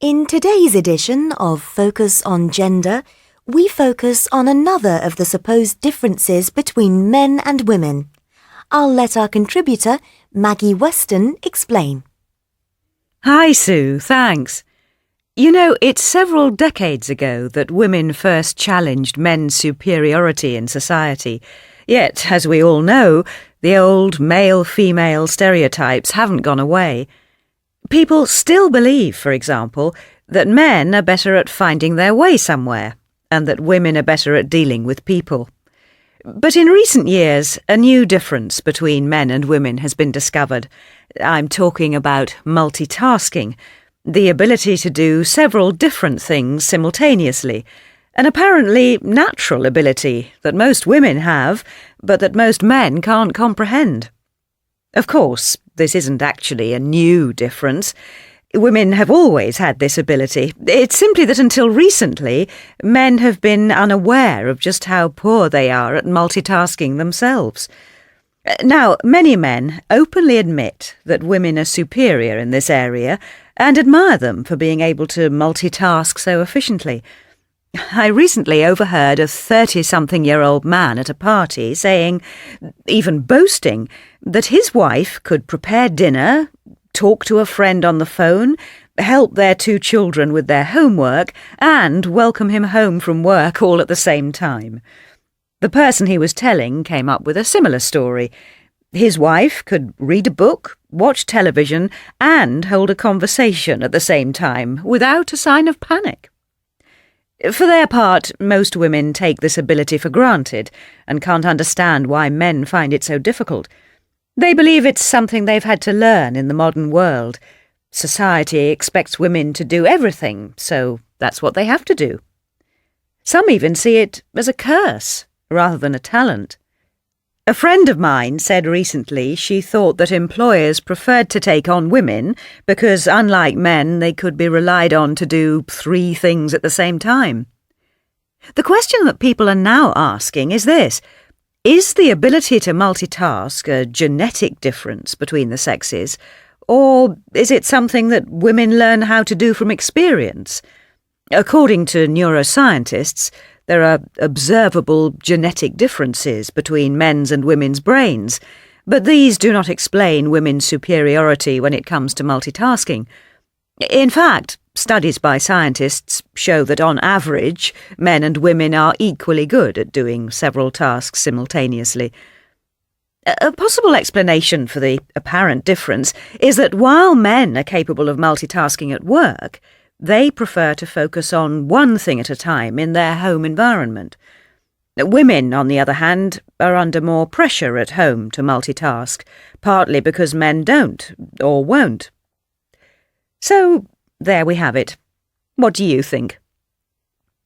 In today's edition of Focus on Gender, we focus on another of the supposed differences between men and women. I'll let our contributor, Maggie Weston, explain. Hi, Sue, thanks. You know, it's several decades ago that women first challenged men's superiority in society. Yet, as we all know, the old male-female stereotypes haven't gone away. People still believe, for example, that men are better at finding their way somewhere, and that women are better at dealing with people. But in recent years, a new difference between men and women has been discovered. I'm talking about multitasking, the ability to do several different things simultaneously, an apparently natural ability that most women have, but that most men can't comprehend. Of course, this isn't actually a new difference. Women have always had this ability. It's simply that until recently, men have been unaware of just how poor they are at multitasking themselves. Now, many men openly admit that women are superior in this area and admire them for being able to multitask so efficiently. I recently overheard a 30-something-year-old man at a party saying, even boasting, that his wife could prepare dinner, talk to a friend on the phone, help their 2 children with their homework, and welcome him home from work all at the same time. The person he was telling came up with a similar story. His wife could read a book, watch television, and hold a conversation at the same time without a sign of panic. For their part, most women take this ability for granted and can't understand why men find it so difficult. They believe it's something they've had to learn in the modern world. Society expects women to do everything, so that's what they have to do. Some even see it as a curse rather than a talent. A friend of mine said recently she thought that employers preferred to take on women because, unlike men, they could be relied on to do 3 things at the same time. The question that people are now asking is this: is the ability to multitask a genetic difference between the sexes, or is it something that women learn how to do from experience? According to neuroscientists, there are observable genetic differences between men's and women's brains, but these do not explain women's superiority when it comes to multitasking. In fact, studies by scientists show that on average, men and women are equally good at doing several tasks simultaneously. A possible explanation for the apparent difference is that while men are capable of multitasking at work, they prefer to focus on one thing at a time in their home environment. Women, on the other hand, are under more pressure at home to multitask, partly because men don't or won't. So, there we have it. What do you think?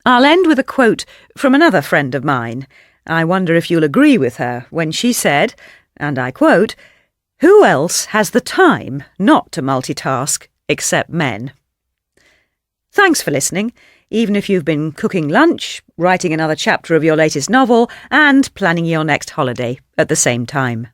I'll end with a quote from another friend of mine. I wonder if you'll agree with her when she said, and I quote, "Who else has the time not to multitask except men?" Thanks for listening, even if you've been cooking lunch, writing another chapter of your latest novel, and planning your next holiday at the same time.